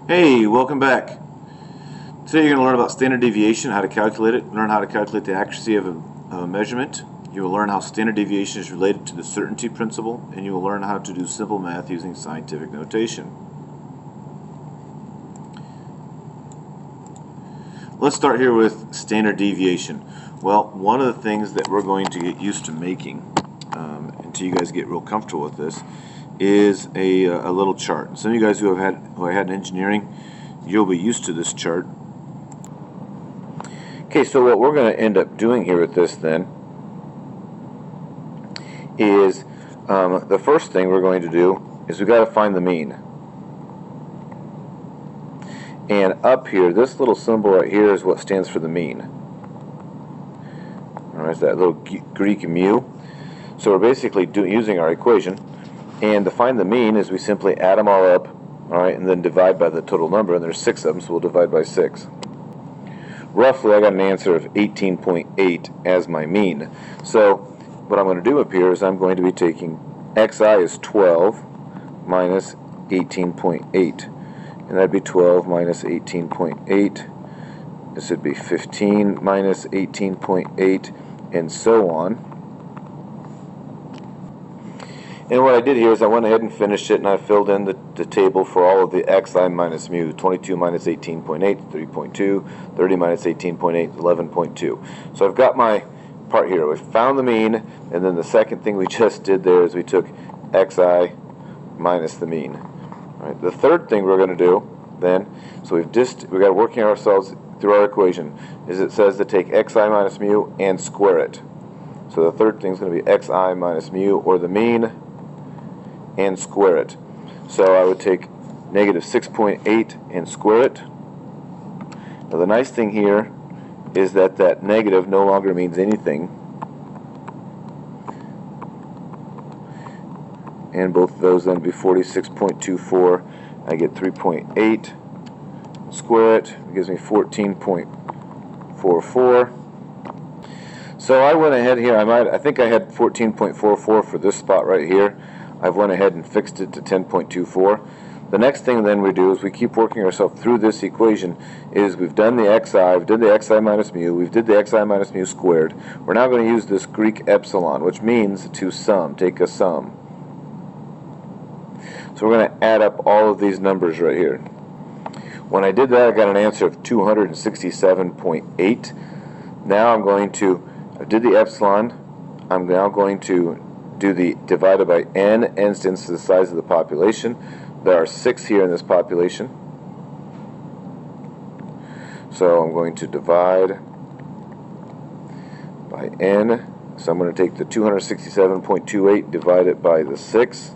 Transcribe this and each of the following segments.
Hey, welcome back. Today you're going to learn about standard deviation, how to calculate it, learn how to calculate the accuracy of a measurement. You will learn how standard deviation is related to the certainty principle, and you will learn how to do simple math using scientific notation. Let's start here with standard deviation. Well, one of the things that we're going to get used to making, until you guys get real comfortable with this, is a little chart. Some of you guys who I had in engineering, you'll be used to this chart. Okay, so what we're going to end up doing here with this then is the first thing we're going to do is we've got to find the mean. And up here, this little symbol right here is what stands for the mean. All right, it's that little Greek mu. So we're basically using our equation. And to find the mean is we simply add them all up, all right, and then divide by the total number. And there's 6 of them, so we'll divide by 6. Roughly, I got an answer of 18.8 as my mean. So what I'm going to do up here is I'm going to be taking xi is 12 minus 18.8. And that'd be 12 minus 18.8. This would be 15 minus 18.8, and so on. And what I did here is I went ahead and finished it, and I filled in the table for all of the xi minus mu. 22 minus 18.8, 3.2. 30 minus 18.8, 11.2. So I've got my part here. We found the mean, and then the second thing we just did there is we took xi minus the mean. All right. The third thing we're going to do then, so we've got working ourselves through our equation, is it says to take xi minus mu and square it. So the third thing is going to be xi minus mu, or the mean, and square it. So I would take negative 6.8 and square it. Now the nice thing here is that that negative no longer means anything, and both of those then be 46.24. I get 3.8, square it gives me 14.44. So I went ahead here, I think I had 14.44 for this spot right here. I've went ahead and fixed it to 10.24. The next thing then we do is we keep working ourselves through this equation. Is we've done the xi, we've did the xi minus mu, we've did the xi minus mu squared. We're now going to use this Greek epsilon, which means to sum, take a sum. So we're going to add up all of these numbers right here. When I did that, I got an answer of 267.8. Now I did the epsilon, I'm now going to do the divided by n instance to the size of the population. There are 6 here in this population. So I'm going to divide by n. So I'm going to take the 267.28, divide it by the 6.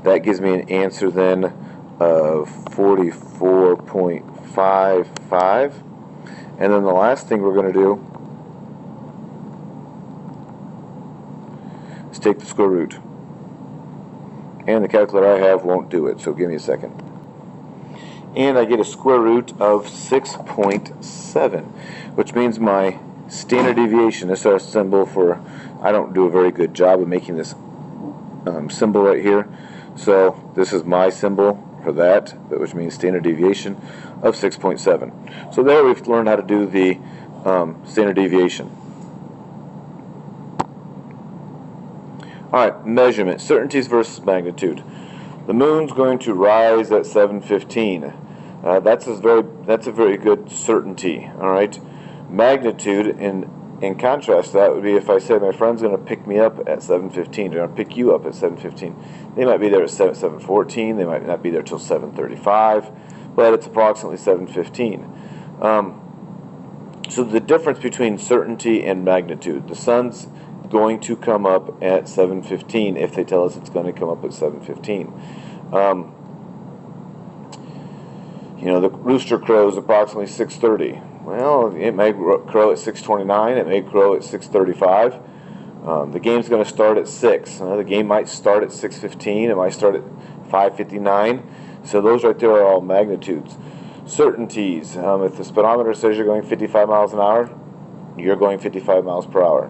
That gives me an answer then of 44.55. And then the last thing we're going to do is take the square root. And the calculator I have won't do it, so give me a second. And I get a square root of 6.7, which means my standard deviation, this is our symbol for, I don't do a very good job of making this symbol right here. So this is my symbol for that, which means standard deviation of 6.7. So there we've learned how to do the standard deviation. Alright, measurement, certainties versus magnitude. The moon's going to rise at 7:15. That's a very good certainty. Alright, magnitude, in contrast to that, would be if I say my friend's going to pick me up at 7:15. They're going to pick you up at 7:15. They might be there at 7:14. They might not be there till 7:35, but it's approximately 7:15. So the difference between certainty and magnitude: the sun's going to come up at 7:15 if they tell us it's going to come up at 7:15. The rooster crows approximately 6:30. Well, it may crow at 6:29. It may crow at 6:35. The game's going to start at 6. The game might start at 6:15. It might start at 5:59. So those right there are all magnitudes. Certainties: if the speedometer says you're going 55 miles an hour, you're going 55 miles per hour.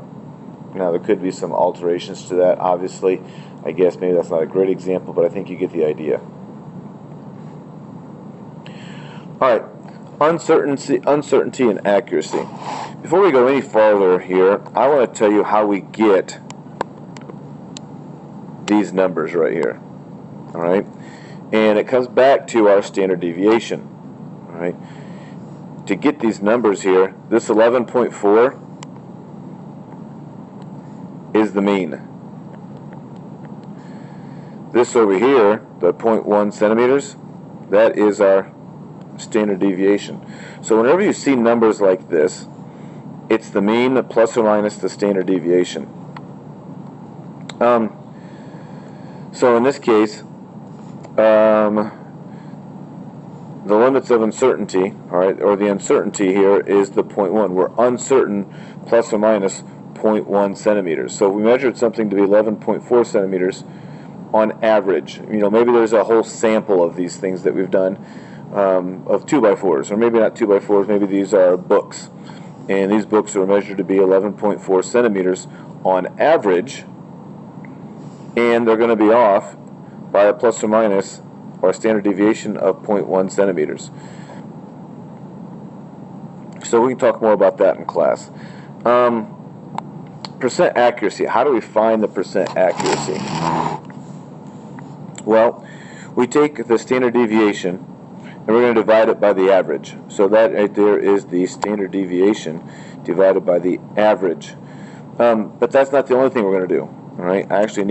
Now, there could be some alterations to that, obviously. I guess maybe that's not a great example, but I think you get the idea. All right, uncertainty and accuracy. Before we go any farther here, I want to tell you how we get these numbers right here. All right, and it comes back to our standard deviation. All right, to get these numbers here, this 11.4 is the mean. This over here, the 0.1 centimeters, that is our standard deviation. So whenever you see numbers like this, it's the mean plus or minus the standard deviation. So in this case, the limits of uncertainty, all right, or the uncertainty here is the 0.1. We're uncertain plus or minus 0.1 centimeters. So we measured something to be 11.4 centimeters on average. You know, maybe there's a whole sample of these things that we've done of 2x4s, or maybe not 2x4s, maybe these are books. And these books are measured to be 11.4 centimeters on average, and they're going to be off by a plus or minus or a standard deviation of 0.1 centimeters. So we can talk more about that in class. Percent accuracy. How do we find the percent accuracy? Well, we take the standard deviation and we're going to divide it by the average. So that right there is the standard deviation divided by the average. But that's not the only thing we're going to do. All right, I actually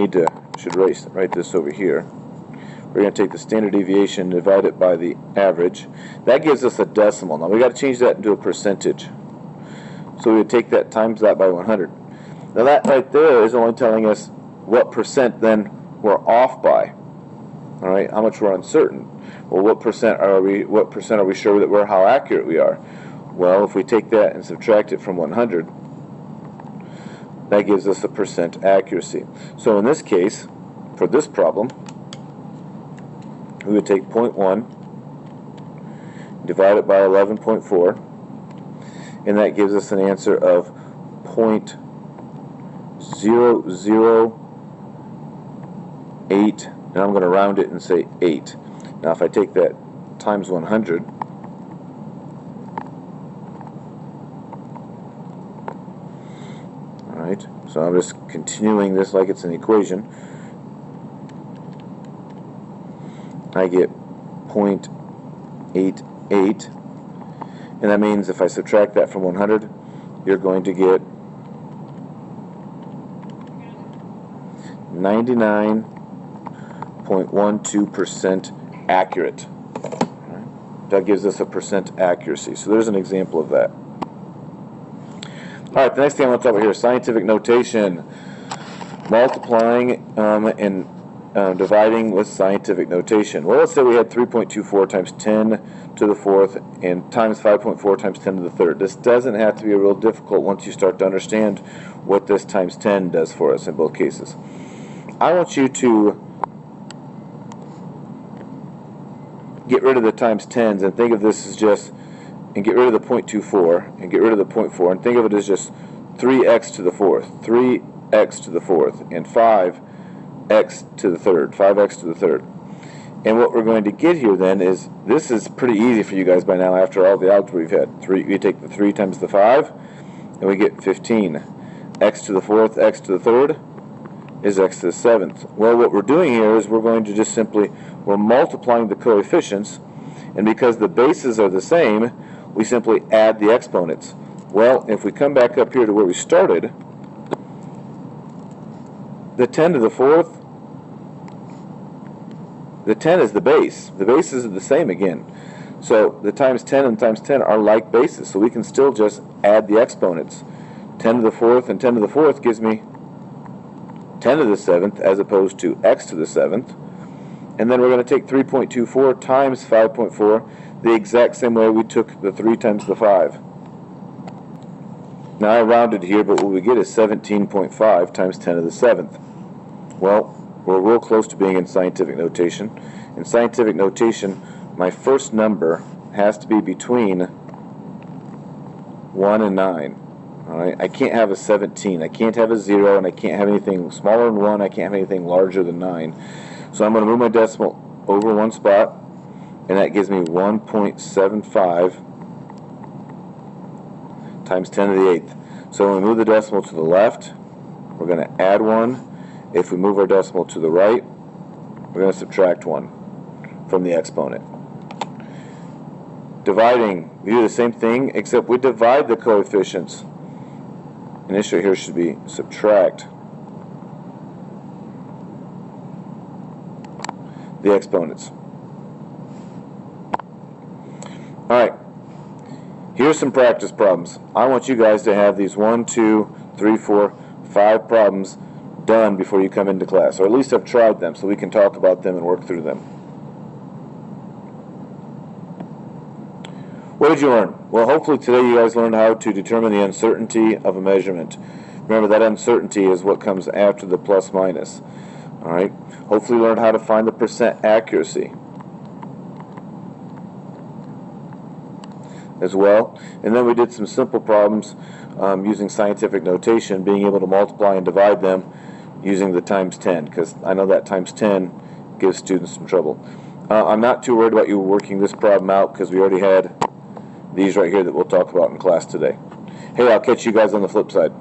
should write this over here. We're going to take the standard deviation, divide it by the average. That gives us a decimal. Now we got to change that into a percentage. So we would take that times that by 100. Now that right there is only telling us what percent then we're off by. All right, how much we're uncertain. Well, what percent are we sure that we're how accurate we are? Well, if we take that and subtract it from 100, that gives us a percent accuracy. So in this case, for this problem, we would take 0.1, divide it by 11.4, and that gives us an answer of 0.008, and I'm going to round it and say 8. Now if I take that times 100, alright, so I'm just continuing this like it's an equation. I get 0.88, and that means if I subtract that from 100, you're going to get 99.12% accurate. Right? That gives us a percent accuracy. So there's an example of that. All right, the next thing I want to talk about here is scientific notation. Multiplying and dividing with scientific notation. Well, let's say we had 3.24 times 10 to the fourth and times 5.4 times 10 to the third. This doesn't have to be real difficult once you start to understand what this times 10 does for us in both cases. I want you to get rid of the times 10s and think of this as just, and get rid of the 0.24 and get rid of the 0.4 and think of it as just 3x to the fourth, 3x to the fourth, and 5x to the third, 5x to the third. And what we're going to get here then is, this is pretty easy for you guys by now after all the algebra we've had. We take the 3 times the 5 and we get 15. X to the fourth, x to the third is x to the seventh. Well, what we're doing here is we're going to just simply, we're multiplying the coefficients, and because the bases are the same, we simply add the exponents. Well, if we come back up here to where we started, the 10 to the fourth, the 10 is the base. The bases are the same again. So the times 10 and times 10 are like bases, so we can still just add the exponents. 10 to the fourth and 10 to the fourth gives me 10 to the seventh as opposed to x to the seventh. And then we're going to take 3.24 times 5.4 the exact same way we took the 3 times the 5. Now I rounded here, but what we get is 17.5 times 10 to the seventh. Well, we're real close to being in scientific notation. In scientific notation, my first number has to be between 1 and 9. All right? I can't have a 17. I can't have a 0, and I can't have anything smaller than 1. I can't have anything larger than 9. So I'm going to move my decimal over one spot, and that gives me 1.75 times 10 to the 8th. So when we move the decimal to the left, we're going to add 1. If we move our decimal to the right, we're going to subtract 1 from the exponent. Dividing, we do the same thing, except we divide the coefficients. Initially here should be subtract the exponents. Alright, here's some practice problems. I want you guys to have these 1, 2, 3, 4, 5 problems done before you come into class, or at least have tried them so we can talk about them and work through them. What did you learn? Well, hopefully today you guys learned how to determine the uncertainty of a measurement. Remember, that uncertainty is what comes after the plus minus. Alright, hopefully you learned how to find the percent accuracy as well. And then we did some simple problems using scientific notation, being able to multiply and divide them using the times 10, because I know that times 10 gives students some trouble. I'm not too worried about you working this problem out because we already had these right here that we'll talk about in class today. Hey, I'll catch you guys on the flip side.